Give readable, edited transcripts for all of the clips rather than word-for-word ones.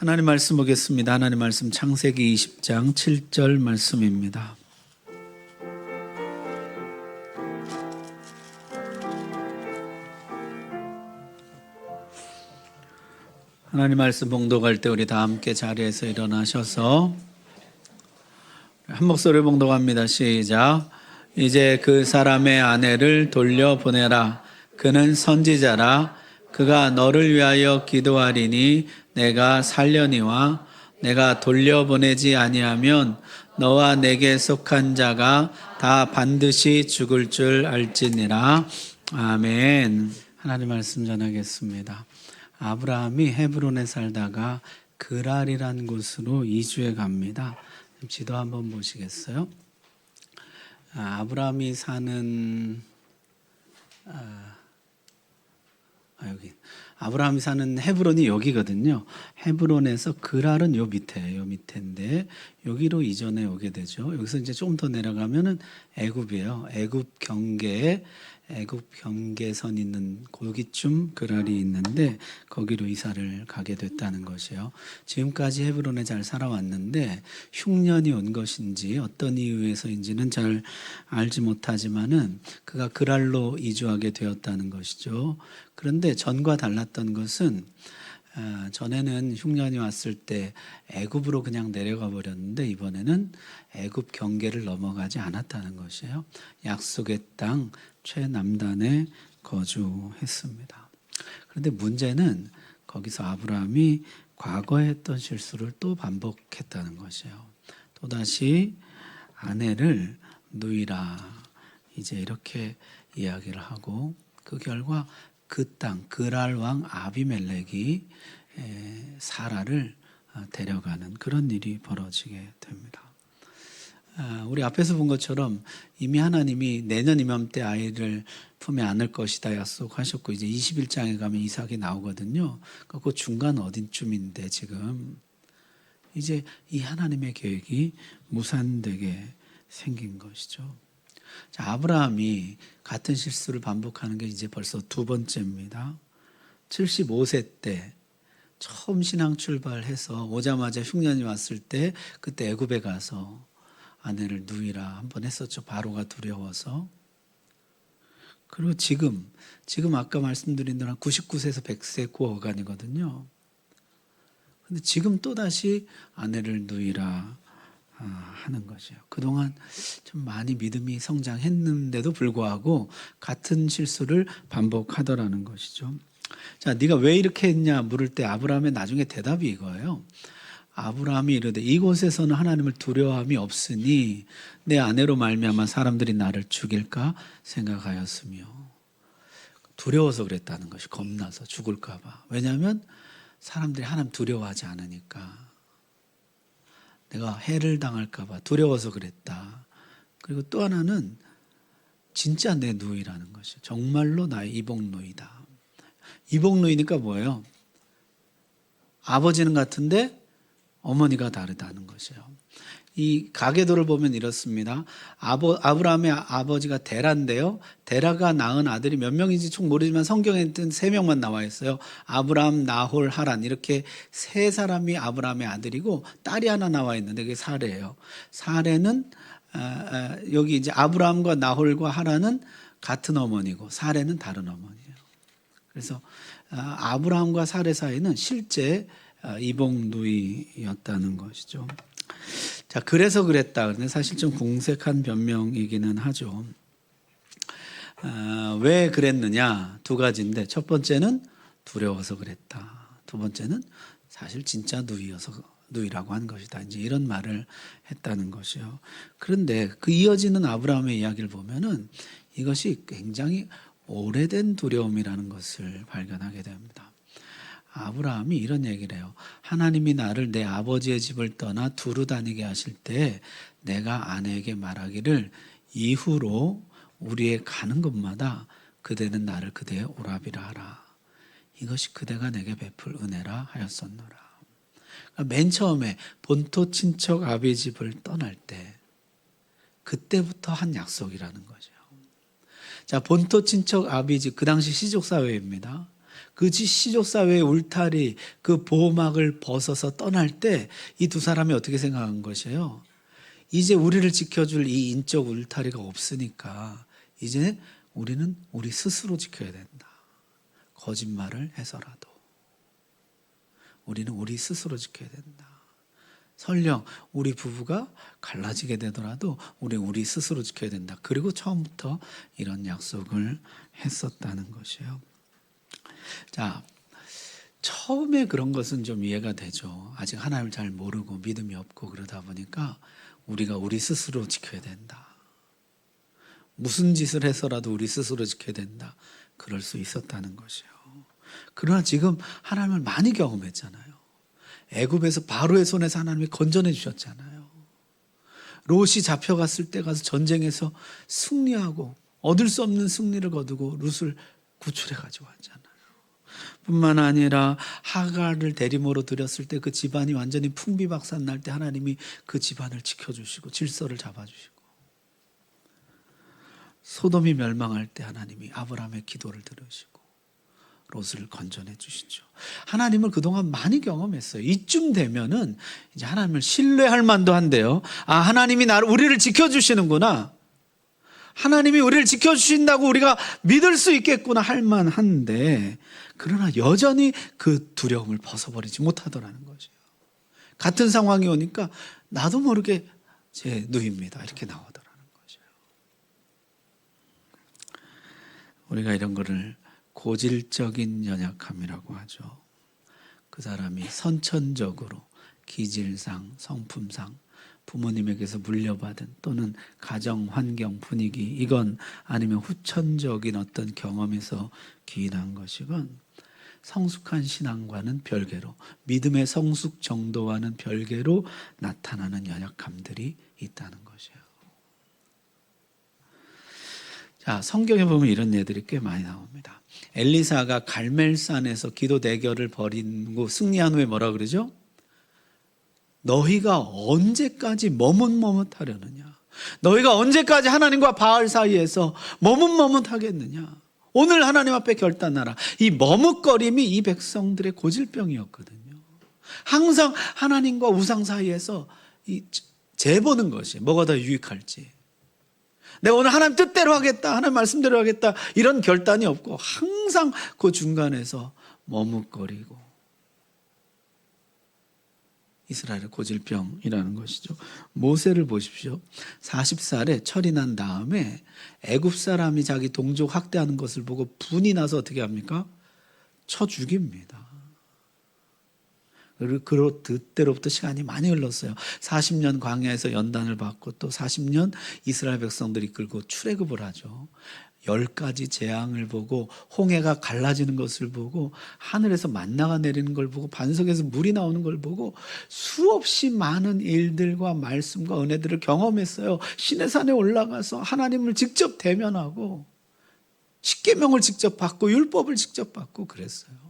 하나님 말씀 보겠습니다. 하나님 말씀 창세기 20장 7절 말씀입니다. 하나님 말씀 봉독할 때 우리 다 함께 자리에서 일어나셔서 한 목소리로 봉독합니다. 시작. 이제 그 사람의 아내를 돌려보내라. 그는 선지자라. 그가 너를 위하여 기도하리니 내가 살려니와 내가 돌려보내지 아니하면 너와 내게 속한 자가 다 반드시 죽을 줄 알지니라. 아멘. 하나님 말씀 전하겠습니다. 아브라함이 헤브론에 살다가 그랄이라는 곳으로 이주해 갑니다. 지도 한번 보시겠어요? 아브라함이 사는 여기 아브라함이 사는 헤브론이 여기거든요. 헤브론에서 그랄은 요 밑에인데 여기로 이전해 오게 되죠. 여기서 이제 조금 더 내려가면은 애굽이에요. 애굽 경계선 있는 거기쯤 그랄이 있는데 거기로 이사를 가게 됐다는 것이에요. 지금까지 헤브론에 잘 살아왔는데 흉년이 온 것인지 어떤 이유에서인지는 잘 알지 못하지만은 그가 그랄로 이주하게 되었다는 것이죠. 그런데 전과 달랐던 것은 전에는 흉년이 왔을 때 애굽으로 그냥 내려가 버렸는데 이번에는 애굽 경계를 넘어가지 않았다는 것이에요. 약속의 땅 최남단에 거주했습니다. 그런데 문제는 거기서 아브라함이 과거에 했던 실수를 또 반복했다는 것이에요. 또다시 아내를 누이라 이제 이렇게 이야기를 하고 그 결과 그 땅 그랄 왕 아비멜렉이 사라를 데려가는 그런 일이 벌어지게 됩니다. 우리 앞에서 본 것처럼 이미 하나님이 내년 이맘때 아이를 품에 안을 것이다 약속하셨고 이제 21장에 가면 이삭이 나오거든요. 그 중간 어딘쯤인데 지금 이제 이 하나님의 계획이 무산되게 생긴 것이죠. 자, 아브라함이 같은 실수를 반복하는 게 이제 벌써 두 번째입니다. 75세 때 처음 신앙 출발해서 오자마자 흉년이 왔을 때 그때 애굽에 가서 아내를 누이라 한번 했었죠. 바로가 두려워서. 그리고 지금 아까 말씀드린 대로 99세에서 100세 구어간이거든요. 근데 지금 또다시 아내를 누이라 하는 것이에요. 그동안 좀 많이 믿음이 성장했는데도 불구하고 같은 실수를 반복하더라는 것이죠. 자, 네가 왜 이렇게 했냐 물을 때 아브라함의 나중에 대답이 이거예요. 아브라함이 이르되 이곳에서는 하나님을 두려워함이 없으니 내 아내로 말미암아 사람들이 나를 죽일까 생각하였으며 두려워서 그랬다는 것이 겁나서 죽을까 봐. 왜냐하면 사람들이 하나님 두려워하지 않으니까. 내가 해를 당할까 봐 두려워서 그랬다. 그리고 또 하나는 진짜 내 누이라는 것이 정말로 나의 이복누이다. 이복누이니까 뭐예요? 아버지는 같은데 어머니가 다르다는 것이에요. 이 가계도를 보면 이렇습니다. 아브라함의 아버지가 데라인데요. 데라가 낳은 아들이 몇 명인지 총 모르지만 성경에 뜬 3명만 나와 있어요. 아브라함, 나홀, 하란 이렇게 3사람이 아브라함의 아들이고 딸이 하나 나와 있는데 그게 사레예요. 사레는 여기 이제 아브라함과 나홀과 하란은 같은 어머니고 사레는 다른 어머니예요. 그래서 아브라함과 사레 사이는 실제 이복누이였다는 것이죠. 자, 그래서 그랬다. 근데 사실 좀 궁색한 변명이기는 하죠. 왜 그랬느냐? 두 가지인데 첫 번째는 두려워서 그랬다. 두 번째는 사실 진짜 누이라고 한 것이다. 이제 이런 말을 했다는 것이요. 그런데 그 이어지는 아브라함의 이야기를 보면은 이것이 굉장히 오래된 두려움이라는 것을 발견하게 됩니다. 아브라함이 이런 얘기를 해요. 하나님이 나를 내 아버지의 집을 떠나 두루 다니게 하실 때 내가 아내에게 말하기를 이후로 우리의 가는 곳마다 그대는 나를 그대의 오라비라 하라. 이것이 그대가 내게 베풀 은혜라 하였었노라. 그러니까 맨 처음에 본토 친척 아비 집을 떠날 때 그때부터 한 약속이라는 거죠. 자, 본토 친척 아비 집, 그 당시 시족사회입니다. 그 시족사회의 울타리, 그 보호막을 벗어서 떠날 때 이 두 사람이 어떻게 생각한 것이에요? 이제 우리를 지켜줄 이 인적 울타리가 없으니까 이제 우리는 우리 스스로 지켜야 된다. 거짓말을 해서라도 우리는 우리 스스로 지켜야 된다. 설령 우리 부부가 갈라지게 되더라도 우리 스스로 지켜야 된다. 그리고 처음부터 이런 약속을 했었다는 것이에요. 자, 처음에 그런 것은 좀 이해가 되죠. 아직 하나님을 잘 모르고 믿음이 없고 그러다 보니까 우리가 우리 스스로 지켜야 된다. 무슨 짓을 해서라도 우리 스스로 지켜야 된다. 그럴 수 있었다는 것이에요. 그러나 지금 하나님을 많이 경험했잖아요. 애굽에서 바로의 손에서 하나님이 건져내 주셨잖아요. 롯이 잡혀갔을 때 가서 전쟁에서 승리하고 얻을 수 없는 승리를 거두고 룻을 구출해 가지고 왔잖아요. 뿐만 아니라 하갈을 대리모로 들였을 때 그 집안이 완전히 풍비박산 날 때 하나님이 그 집안을 지켜주시고 질서를 잡아주시고, 소돔이 멸망할 때 하나님이 아브라함의 기도를 들으시고 롯을 건져내 주시죠. 하나님을 그동안 많이 경험했어요. 이쯤 되면은 이제 하나님을 신뢰할 만도 한데요. 아, 하나님이 우리를 지켜주시는구나. 하나님이 우리를 지켜주신다고 우리가 믿을 수 있겠구나 할 만한데, 그러나 여전히 그 두려움을 벗어버리지 못하더라는 거죠. 같은 상황이 오니까 나도 모르게 제 누입니다. 이렇게 나오더라는 거죠. 우리가 이런 거를 고질적인 연약함이라고 하죠. 그 사람이 선천적으로 기질상, 성품상 부모님에게서 물려받은 또는 가정 환경 분위기, 이건 아니면 후천적인 어떤 경험에서 기인한 것이건 성숙한 신앙과는 별개로, 믿음의 성숙 정도와는 별개로 나타나는 연약함들이 있다는 것이에요. 자, 성경에 보면 이런 예들이 꽤 많이 나옵니다. 엘리사가 갈멜산에서 기도 대결을 벌이고 승리한 후에 뭐라 그러죠? 너희가 언제까지 머뭇머뭇하려느냐? 너희가 언제까지 하나님과 바알 사이에서 머뭇머뭇하겠느냐? 오늘 하나님 앞에 결단하라. 이 머뭇거림이 이 백성들의 고질병이었거든요. 항상 하나님과 우상 사이에서 재보는 것이 뭐가 더 유익할지. 내가 오늘 하나님 뜻대로 하겠다, 하나님 말씀대로 하겠다, 이런 결단이 없고 항상 그 중간에서 머뭇거리고, 이스라엘의 고질병이라는 것이죠. 모세를 보십시오. 40살에 철이 난 다음에 애굽 사람이 자기 동족 학대하는 것을 보고 분이 나서 어떻게 합니까? 쳐 죽입니다. 그리고 그때로부터 시간이 많이 흘렀어요. 40년 광야에서 연단을 받고 또 40년 이스라엘 백성들이 이끌고 출애굽을 하죠. 10가지 재앙을 보고 홍해가 갈라지는 것을 보고 하늘에서 만나가 내리는 걸 보고 반석에서 물이 나오는 걸 보고 수없이 많은 일들과 말씀과 은혜들을 경험했어요. 시내산에 올라가서 하나님을 직접 대면하고 십계명을 직접 받고 율법을 직접 받고 그랬어요.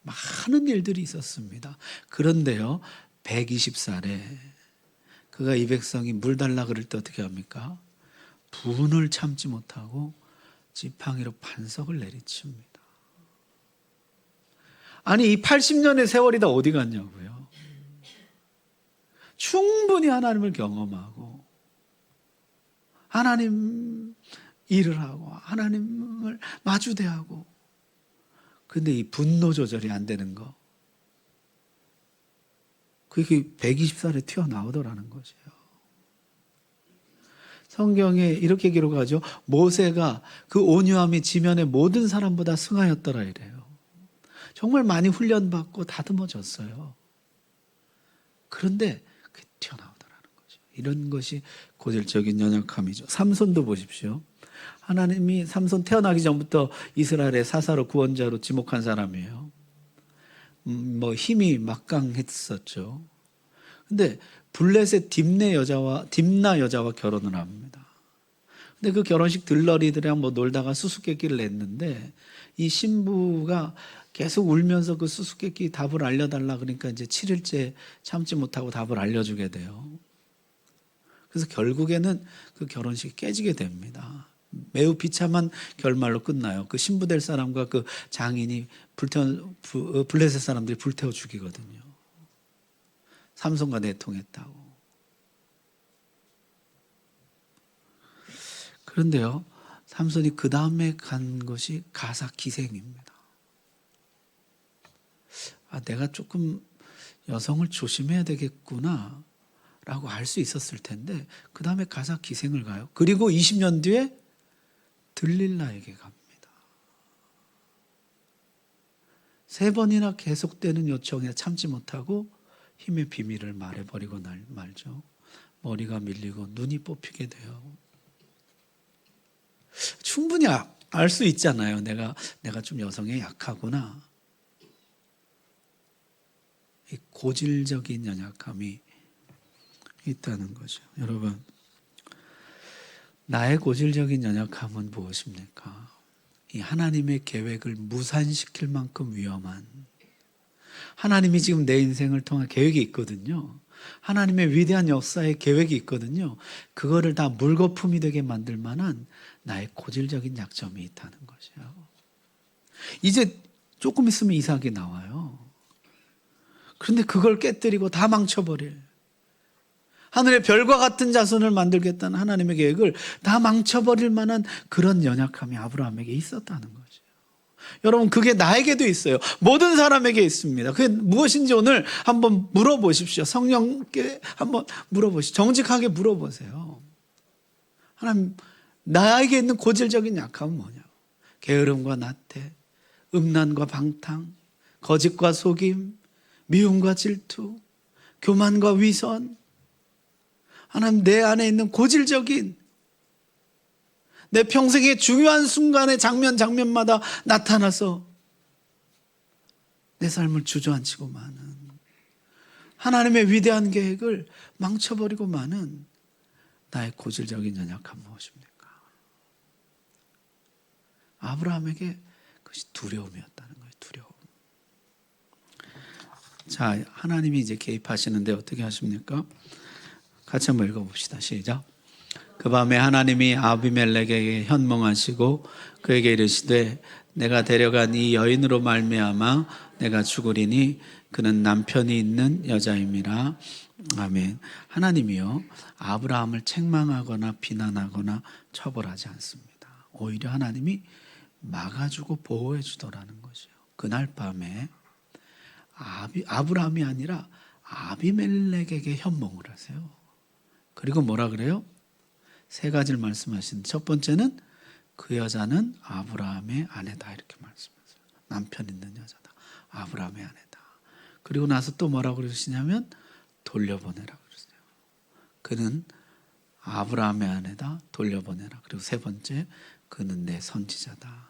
많은 일들이 있었습니다. 그런데요, 120살에 그가 이 백성이 물 달라 그럴 때 어떻게 합니까? 분을 참지 못하고 지팡이로 반석을 내리칩니다. 아니, 이 80년의 세월이 다 어디 갔냐고요. 충분히 하나님을 경험하고 하나님 일을 하고 하나님을 마주대하고, 근데 이 분노 조절이 안 되는 거, 그게 120살에 튀어나오더라는 것이에요. 성경에 이렇게 기록하죠. 모세가 그 온유함이 지면의 모든 사람보다 승하였더라 이래요. 정말 많이 훈련받고 다듬어졌어요. 그런데 그게 튀어나오더라는 거죠. 이런 것이 고질적인 연약함이죠. 삼손도 보십시오. 하나님이 삼손 태어나기 전부터 이스라엘의 사사로 구원자로 지목한 사람이에요. 힘이 막강했었죠. 근데 블레셋 딥나 여자와 결혼을 합니다. 근데 그 결혼식 들러리들이랑 놀다가 수수께끼를 냈는데 이 신부가 계속 울면서 그 수수께끼 답을 알려달라 그러니까 이제 7일째 참지 못하고 답을 알려주게 돼요. 그래서 결국에는 그 결혼식이 깨지게 됩니다. 매우 비참한 결말로 끝나요. 그 신부 될 사람과 그 장인이 블레셋 사람들이 불태워 죽이거든요. 삼손과 내통했다고. 그런데요, 삼손이 그 다음에 간 것이 가사 기생입니다. 내가 조금 여성을 조심해야 되겠구나 라고 알 수 있었을 텐데 그 다음에 가사 기생을 가요. 그리고 20년 뒤에 들릴라에게 갑니다. 3번이나 계속되는 요청에 참지 못하고 힘의 비밀을 말해버리고 말죠. 머리가 밀리고 눈이 뽑히게 돼요. 충분히 알 수 있잖아요. 내가 좀 여성에 약하구나. 이 고질적인 연약함이 있다는 거죠. 여러분, 나의 고질적인 연약함은 무엇입니까? 이 하나님의 계획을 무산시킬 만큼 위험한, 하나님이 지금 내 인생을 통한 계획이 있거든요. 하나님의 위대한 역사의 계획이 있거든요. 그거를 다 물거품이 되게 만들 만한 나의 고질적인 약점이 있다는 것이에요. 이제 조금 있으면 이삭이 나와요. 그런데 그걸 깨뜨리고 다 망쳐버릴, 하늘의 별과 같은 자손을 만들겠다는 하나님의 계획을 다 망쳐버릴 만한 그런 연약함이 아브라함에게 있었다는 거죠. 여러분, 그게 나에게도 있어요. 모든 사람에게 있습니다. 그게 무엇인지 오늘 한번 물어보십시오. 성령께 한번 물어보시죠. 정직하게 물어보세요. 하나님, 나에게 있는 고질적인 약함은 뭐냐고. 게으름과 나태, 음란과 방탕, 거짓과 속임, 미움과 질투, 교만과 위선. 하나님, 내 안에 있는 고질적인, 내 평생의 중요한 순간의 장면마다 나타나서 내 삶을 주저앉히고 마는, 하나님의 위대한 계획을 망쳐버리고 마는 나의 고질적인 연약함 무엇입니까? 아브라함에게 그것이 두려움이었다는 거예요. 두려움. 자, 하나님이 이제 개입하시는데 어떻게 하십니까? 같이 한번 읽어봅시다. 시작. 그 밤에 하나님이 아비멜렉에게 현몽하시고 그에게 이르시되 내가 데려간 이 여인으로 말미암아 내가 죽으리니 그는 남편이 있는 여자임이라. 아멘. 하나님이요, 아브라함을 책망하거나 비난하거나 처벌하지 않습니다. 오히려 하나님이 막아주고 보호해 주더라는 것이요. 그날 밤에 아브라함이 아니라 아비멜렉에게 현몽을 하세요. 그리고 뭐라 그래요? 3가지를 말씀하시는데, 첫 번째는 그 여자는 아브라함의 아내다 이렇게 말씀하세요. 남편 있는 여자다, 아브라함의 아내다. 그리고 나서 또 뭐라고 그러시냐면 돌려보내라고 그러세요. 그는 아브라함의 아내다, 돌려보내라. 그리고 3번째, 그는 내 선지자다.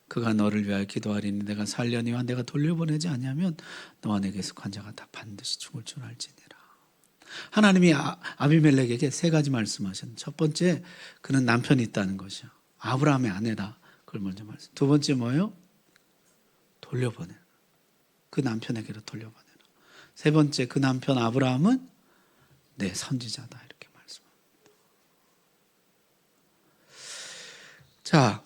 그가 너를 위하여 기도하리니 내가 살려니와 내가 돌려보내지 않으면 너와 내게 속한 자가 다 반드시 죽을 줄 알지니라. 하나님이 아비멜렉에게 3가지 말씀하셨는데, 첫 번째, 그는 남편이 있다는 것이요. 아브라함의 아내다. 그걸 먼저 말씀. 2번째 뭐예요? 돌려보내라. 그 남편에게로 돌려보내라. 3번째, 그 남편 아브라함은 내 선지자다. 이렇게 말씀합니다. 자,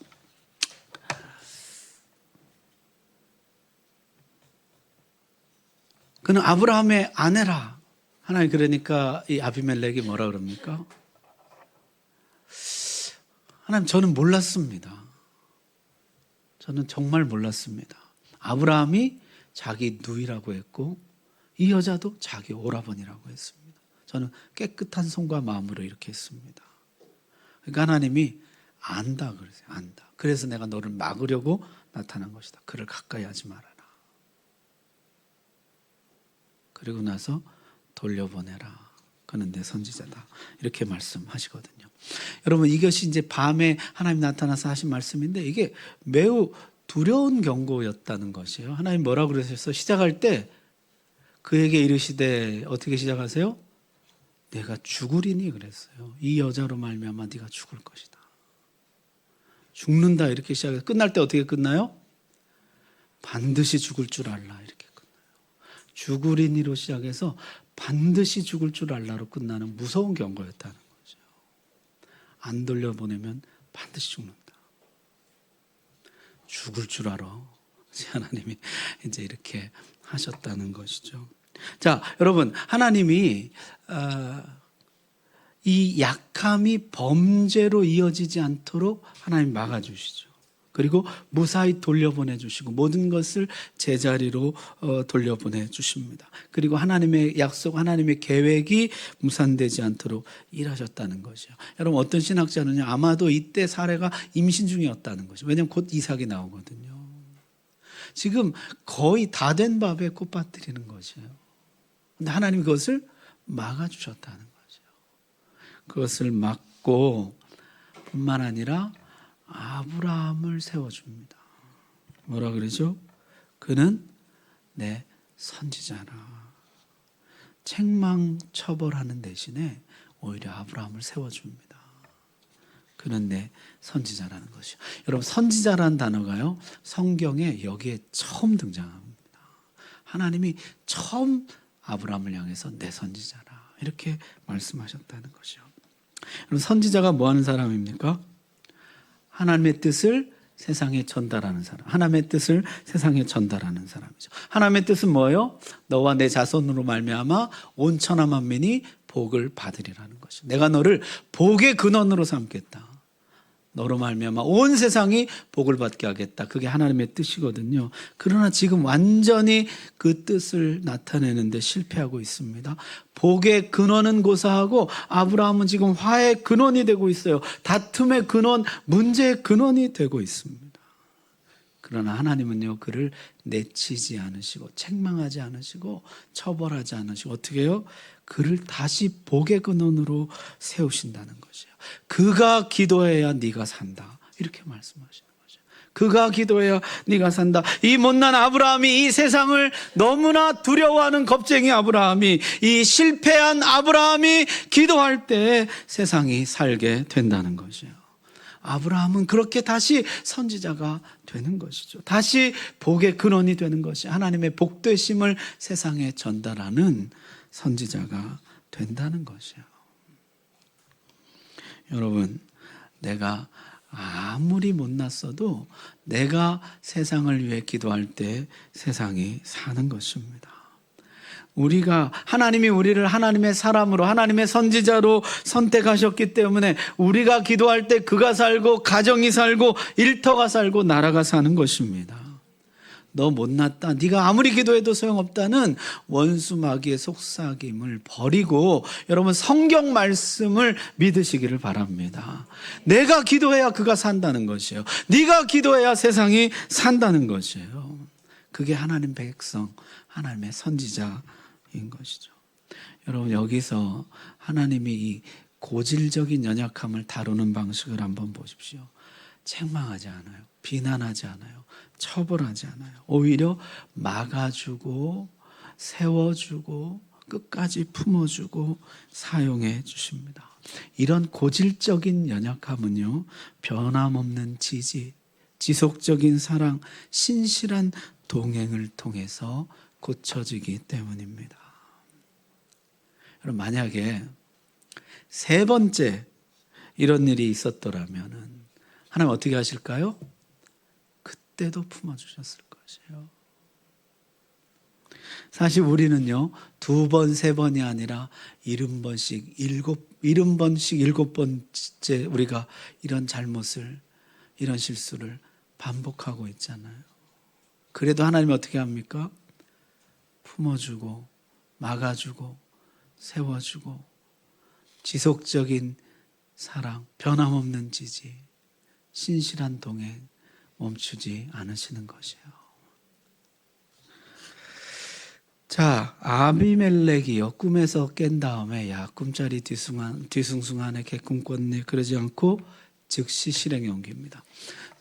그는 아브라함의 아내라. 하나님, 그러니까 이 아비멜렉이 뭐라 그럽니까? 하나님, 저는 몰랐습니다. 저는 정말 몰랐습니다. 아브라함이 자기 누이라고 했고 이 여자도 자기 오라버니라고 했습니다. 저는 깨끗한 손과 마음으로 이렇게 했습니다. 그러니까 하나님이 안다 그러세요. 안다. 그래서 내가 너를 막으려고 나타난 것이다. 그를 가까이 하지 말아라. 그리고 나서 돌려보내라. 그는 내 선지자다. 이렇게 말씀하시거든요. 여러분, 이것이 이제 밤에 하나님 나타나서 하신 말씀인데 이게 매우 두려운 경고였다는 것이에요. 하나님 뭐라고 그러셨어요? 시작할 때 그에게 이르시되 어떻게 시작하세요? 내가 죽으리니 그랬어요. 이 여자로 말미암아 네가 죽을 것이다. 죽는다 이렇게 시작해서 끝날 때 어떻게 끝나요? 반드시 죽을 줄 알라 이렇게 끝나요. 죽으리니로 시작해서 반드시 죽을 줄 알라로 끝나는 무서운 경고였다는 거죠. 안 돌려보내면 반드시 죽는다. 죽을 줄 알아. 하나님이 이제 이렇게 하셨다는 것이죠. 자, 여러분, 하나님이 이 약함이 범죄로 이어지지 않도록 하나님 막아주시죠. 그리고 무사히 돌려보내 주시고 모든 것을 제자리로 돌려보내 주십니다. 그리고 하나님의 약속, 하나님의 계획이 무산되지 않도록 일하셨다는 것이요. 여러분, 어떤 신학자는요, 아마도 이때 사례가 임신 중이었다는 것이죠. 왜냐하면 곧 이삭이 나오거든요. 지금 거의 다 된 밥에 꽃 빠뜨리는 것이에요. 근데 하나님이 그것을 막아주셨다는 거죠. 그것을 막고 뿐만 아니라 아브라함을 세워줍니다. 뭐라 그러죠? 그는 내 선지자라. 책망 처벌하는 대신에 오히려 아브라함을 세워줍니다. 그는 내 선지자라는 것이요. 여러분, 선지자라는 단어가요, 성경에 여기에 처음 등장합니다. 하나님이 처음 아브라함을 향해서 내 선지자라 이렇게 말씀하셨다는 것이요. 여러분, 선지자가 뭐 하는 사람입니까? 하나님의 뜻을 세상에 전달하는 사람. 하나님의 뜻을 세상에 전달하는 사람이죠. 하나님의 뜻은 뭐예요? 너와 내 자손으로 말미암아 온 천하 만민이 복을 받으리라는 것이죠. 내가 너를 복의 근원으로 삼겠다. 너로 말미암아 온 세상이 복을 받게 하겠다. 그게 하나님의 뜻이거든요. 그러나 지금 완전히 그 뜻을 나타내는데 실패하고 있습니다. 복의 근원은 고사하고 아브라함은 지금 화의 근원이 되고 있어요. 다툼의 근원, 문제의 근원이 되고 있습니다. 그러나 하나님은요, 그를 내치지 않으시고 책망하지 않으시고 처벌하지 않으시고 어떻게 해요? 그를 다시 복의 근원으로 세우신다는 것이에요. 그가 기도해야 네가 산다. 이렇게 말씀하시는 거죠. 그가 기도해야 네가 산다. 이 못난 아브라함이, 이 세상을 너무나 두려워하는 겁쟁이 아브라함이, 이 실패한 아브라함이 기도할 때 세상이 살게 된다는 것이에요. 아브라함은 그렇게 다시 선지자가 되는 것이죠. 다시 복의 근원이 되는 것이 하나님의 복되심을 세상에 전달하는 선지자가 된다는 것이에요. 여러분, 내가 아무리 못났어도 내가 세상을 위해 기도할 때 세상이 사는 것입니다. 우리가, 하나님이 우리를 하나님의 사람으로, 하나님의 선지자로 선택하셨기 때문에 우리가 기도할 때 그가 살고 가정이 살고 일터가 살고 나라가 사는 것입니다. 너 못났다, 네가 아무리 기도해도 소용없다는 원수 마귀의 속삭임을 버리고 여러분, 성경 말씀을 믿으시기를 바랍니다. 내가 기도해야 그가 산다는 것이에요. 네가 기도해야 세상이 산다는 것이에요. 그게 하나님 백성, 하나님의 선지자인 것이죠. 여러분, 여기서 하나님이 이 고질적인 연약함을 다루는 방식을 한번 보십시오. 책망하지 않아요. 비난하지 않아요. 처벌하지 않아요. 오히려 막아주고 세워주고 끝까지 품어주고 사용해 주십니다. 이런 고질적인 연약함은요, 변함없는 지지, 지속적인 사랑, 신실한 동행을 통해서 고쳐지기 때문입니다. 여러분, 만약에 세 번째 이런 일이 있었더라면 하나님 어떻게 하실까요? 그때도 품어주셨을 것이에요. 사실 우리는요, 2번, 3번이 아니라 70번씩, 7번째 우리가 이런 잘못을, 이런 실수를 반복하고 있잖아요. 그래도 하나님이 어떻게 합니까? 품어주고, 막아주고, 세워주고, 지속적인 사랑, 변함없는 지지, 신실한 동행, 멈추지 않으시는 것이에요. 자, 아비멜렉이요, 꿈에서 깬 다음에 야, 꿈자리 뒤숭숭하네, 개꿈 꿨네, 그러지 않고 즉시 실행에 옮깁니다.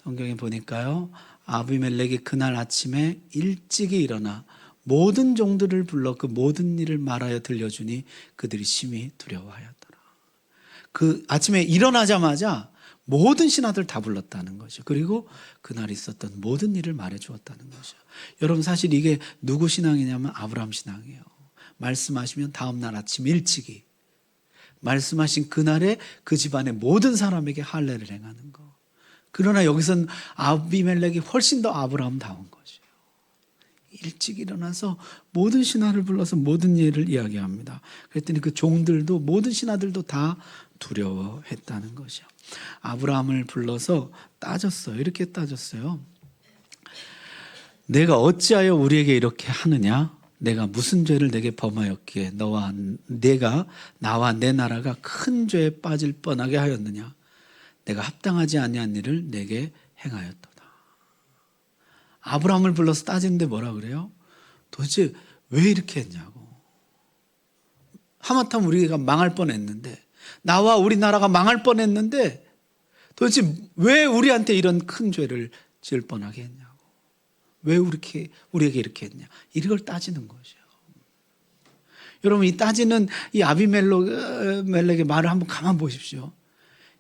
성경에 보니까요, 아비멜렉이 그날 아침에 일찍이 일어나 모든 종들을 불러 그 모든 일을 말하여 들려주니 그들이 심히 두려워하였더라. 그 아침에 일어나자마자 모든 신하들 다 불렀다는 거죠. 그리고 그날 있었던 모든 일을 말해 주었다는 거죠. 여러분, 사실 이게 누구 신앙이냐면 아브라함 신앙이에요. 말씀하시면 다음 날 아침 일찍이 말씀하신 그날에 그 집안의 모든 사람에게 할례를 행하는 거. 그러나 여기서는 아비멜렉이 훨씬 더 아브라함다운 거죠. 일찍 일어나서 모든 신하를 불러서 모든 일을 이야기합니다. 그랬더니 그 종들도 모든 신하들도 다 두려워했다는 것이요. 아브라함을 불러서 따졌어요. 이렇게 따졌어요. 내가 어찌하여 우리에게 이렇게 하느냐? 내가 무슨 죄를 내게 범하였기에 나와 내 나라가 큰 죄에 빠질 뻔하게 하였느냐? 내가 합당하지 아니한 일을 내게 행하였도다. 아브라함을 불러서 따지는데 뭐라 그래요? 도대체 왜 이렇게 했냐고. 하마터면 우리가 망할 뻔했는데, 나와 우리 나라가 망할 뻔했는데 도대체 왜 우리한테 이런 큰 죄를 지을 뻔하게 했냐고. 왜 우리에게 이렇게 했냐. 이걸 따지는 것이요. 여러분, 이 따지는 이 아비멜렉의 말을 한번 가만 보십시오.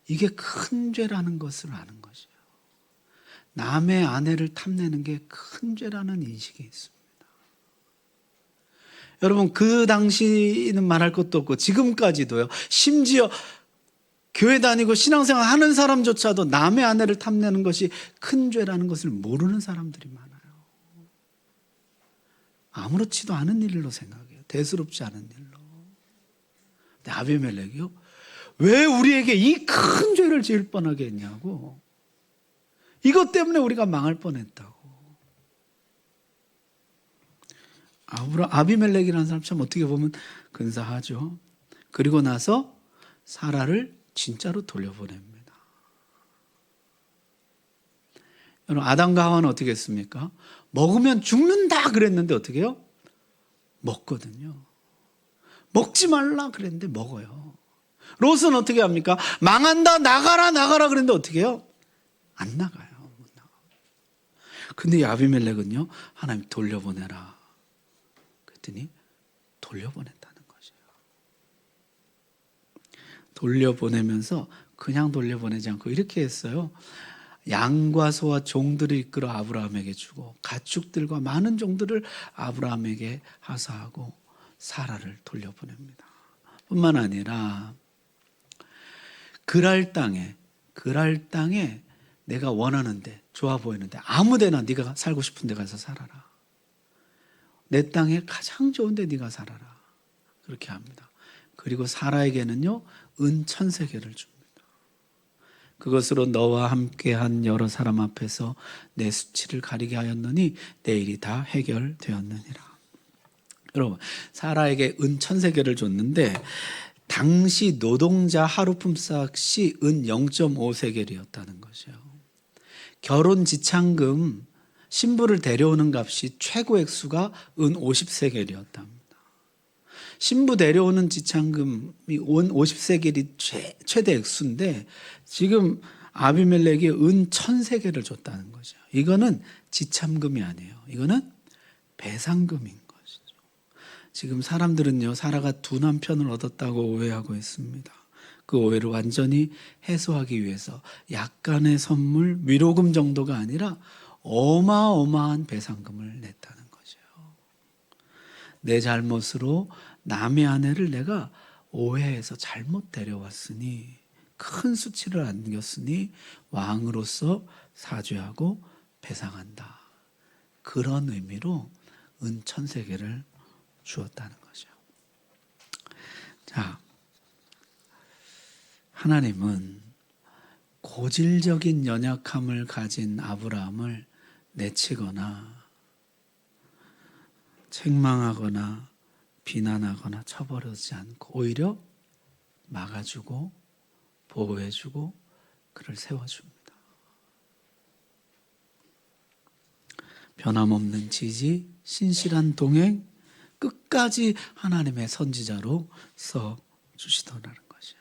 이게 큰 죄라는 것을 아는 것이요. 남의 아내를 탐내는 게 큰 죄라는 인식이 있습니다. 여러분, 그 당시는 말할 것도 없고 지금까지도요. 심지어 교회 다니고 신앙생활 하는 사람조차도 남의 아내를 탐내는 것이 큰 죄라는 것을 모르는 사람들이 많아요. 아무렇지도 않은 일로 생각해요. 대수롭지 않은 일로. 근데 아비멜렉이요? 왜 우리에게 이 큰 죄를 지을 뻔하게 했냐고. 이것 때문에 우리가 망할 뻔했다고. 아비멜렉이라는 사람 참 어떻게 보면 근사하죠. 그리고 나서 사라를 진짜로 돌려보냅니다. 여러분, 아담과 하와는 어떻게 했습니까? 먹으면 죽는다 그랬는데 어떻게 해요? 먹거든요. 먹지 말라 그랬는데 먹어요. 롯은 어떻게 합니까? 망한다, 나가라 그랬는데 어떻게 해요? 안 나가요. 못 나가. 근데 이 아비멜렉은요, 하나님 돌려보내라 그랬더니 돌려보냈다는 것이에요. 돌려보내면서 그냥 돌려보내지 않고 이렇게 했어요. 양과 소와 종들을 이끌어 아브라함에게 주고 가축들과 많은 종들을 아브라함에게 하사하고 사라를 돌려보냅니다. 뿐만 아니라 그랄 땅에 내가 원하는데, 좋아 보이는데 아무 데나 네가 살고 싶은 데 가서 살아라. 내 땅에 가장 좋은 데 네가 살아라. 그렇게 합니다. 그리고 사라에게는요, 은 1000세겔을 줍니다. 그것으로 너와 함께한 여러 사람 앞에서 내 수치를 가리게 하였느니 내 일이 다 해결되었느니라. 여러분, 사라에게 은 1000세겔을 줬는데 당시 노동자 하루 품삯이 은 0.5세겔이었다는 것이에요. 결혼 지참금, 신부를 데려오는 값이 최고 액수가 은 50세겔이었답니다. 신부 데려오는 지참금이 은 50세겔이 최대 액수인데 지금 아비멜렉이 은 1000세겔을 줬다는 거죠. 이거는 지참금이 아니에요. 이거는 배상금인 것이죠. 지금 사람들은요, 사라가 두 남편을 얻었다고 오해하고 있습니다. 그 오해를 완전히 해소하기 위해서 약간의 선물, 위로금 정도가 아니라 어마어마한 배상금을 냈다는 거죠. 내 잘못으로 남의 아내를 내가 오해해서 잘못 데려왔으니, 큰 수치를 안겼으니 왕으로서 사죄하고 배상한다. 그런 의미로 은 1000세겔을 주었다는 거죠. 자, 하나님은 고질적인 연약함을 가진 아브라함을 내치거나 책망하거나 비난하거나 쳐버리지 않고 오히려 막아주고 보호해주고 그를 세워줍니다. 변함없는 지지, 신실한 동행, 끝까지 하나님의 선지자로 써주시더라는 것이요.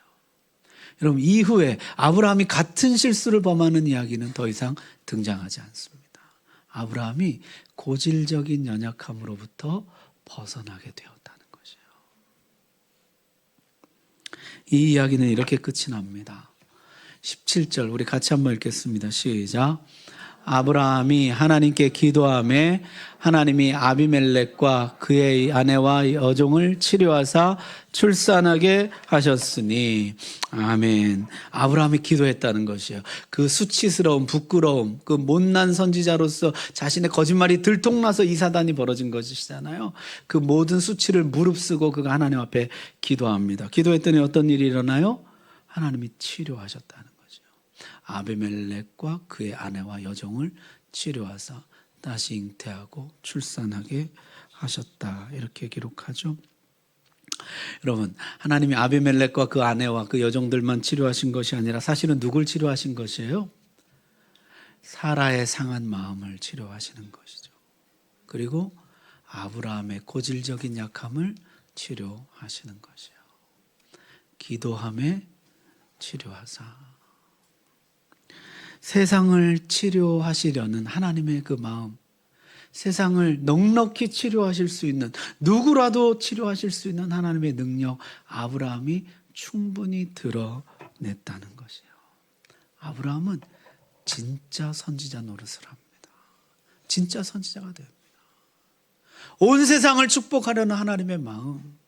여러분, 이후에 아브라함이 같은 실수를 범하는 이야기는 더 이상 등장하지 않습니다. 아브라함이 고질적인 연약함으로부터 벗어나게 되었다는 것이에요. 이 이야기는 이렇게 끝이 납니다. 17절 우리 같이 한번 읽겠습니다. 시작. 아브라함이 하나님께 기도함에 하나님이 아비멜렉과 그의 아내와 여종을 치료하사 출산하게 하셨으니. 아멘. 아브라함이 기도했다는 것이에요. 그 수치스러운 부끄러움, 그 못난 선지자로서 자신의 거짓말이 들통나서 이 사단이 벌어진 것이잖아요. 그 모든 수치를 무릅쓰고 그가 하나님 앞에 기도합니다. 기도했더니 어떤 일이 일어나요? 하나님이 치료하셨다는 거죠. 아비멜렉과 그의 아내와 여종을 치료하사 다시 잉태하고 출산하게 하셨다. 이렇게 기록하죠. 여러분, 하나님이 아비멜렉과 그 아내와 그 여종들만 치료하신 것이 아니라 사실은 누굴 치료하신 것이에요? 사라의 상한 마음을 치료하시는 것이죠. 그리고 아브라함의 고질적인 약함을 치료하시는 것이에요. 기도함에 치료하사. 세상을 치료하시려는 하나님의 그 마음, 세상을 넉넉히 치료하실 수 있는, 누구라도 치료하실 수 있는 하나님의 능력, 아브라함이 충분히 드러냈다는 것이에요. 아브라함은 진짜 선지자 노릇을 합니다. 진짜 선지자가 됩니다. 온 세상을 축복하려는 하나님의 마음,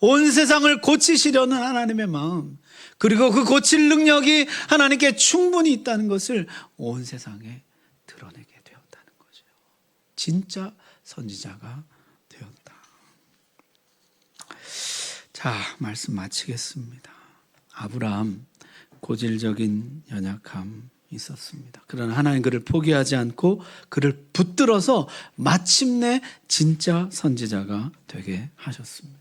온 세상을 고치시려는 하나님의 마음, 그리고 그 고칠 능력이 하나님께 충분히 있다는 것을 온 세상에 드러내게 되었다는 거죠. 진짜 선지자가 되었다. 자, 말씀 마치겠습니다. 아브라함, 고질적인 연약함 있었습니다. 그러나 하나님 그를 포기하지 않고 그를 붙들어서 마침내 진짜 선지자가 되게 하셨습니다.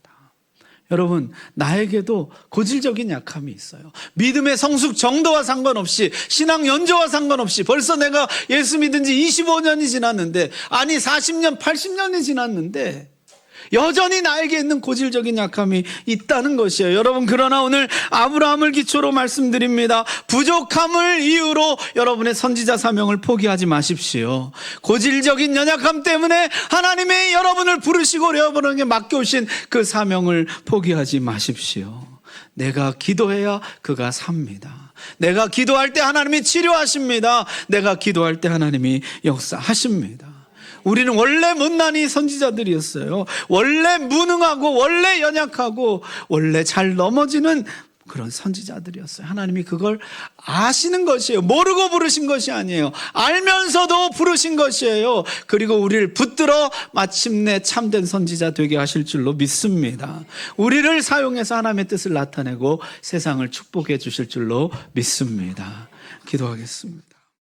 여러분, 나에게도 고질적인 약함이 있어요. 믿음의 성숙 정도와 상관없이, 신앙 연조와 상관없이, 벌써 내가 예수 믿은 지 25년이 지났는데, 아니 40년, 80년이 지났는데 여전히 나에게 있는 고질적인 약함이 있다는 것이에요. 여러분, 그러나 오늘 아브라함을 기초로 말씀드립니다. 부족함을 이유로 여러분의 선지자 사명을 포기하지 마십시오. 고질적인 연약함 때문에 하나님의 여러분을 부르시고 여러분에게 맡겨오신 그 사명을 포기하지 마십시오. 내가 기도해야 그가 삽니다. 내가 기도할 때 하나님이 치료하십니다. 내가 기도할 때 하나님이 역사하십니다. 우리는 원래 못난이 선지자들이었어요. 원래 무능하고 원래 연약하고 원래 잘 넘어지는 그런 선지자들이었어요. 하나님이 그걸 아시는 것이에요. 모르고 부르신 것이 아니에요. 알면서도 부르신 것이에요. 그리고 우리를 붙들어 마침내 참된 선지자 되게 하실 줄로 믿습니다. 우리를 사용해서 하나님의 뜻을 나타내고 세상을 축복해 주실 줄로 믿습니다. 기도하겠습니다.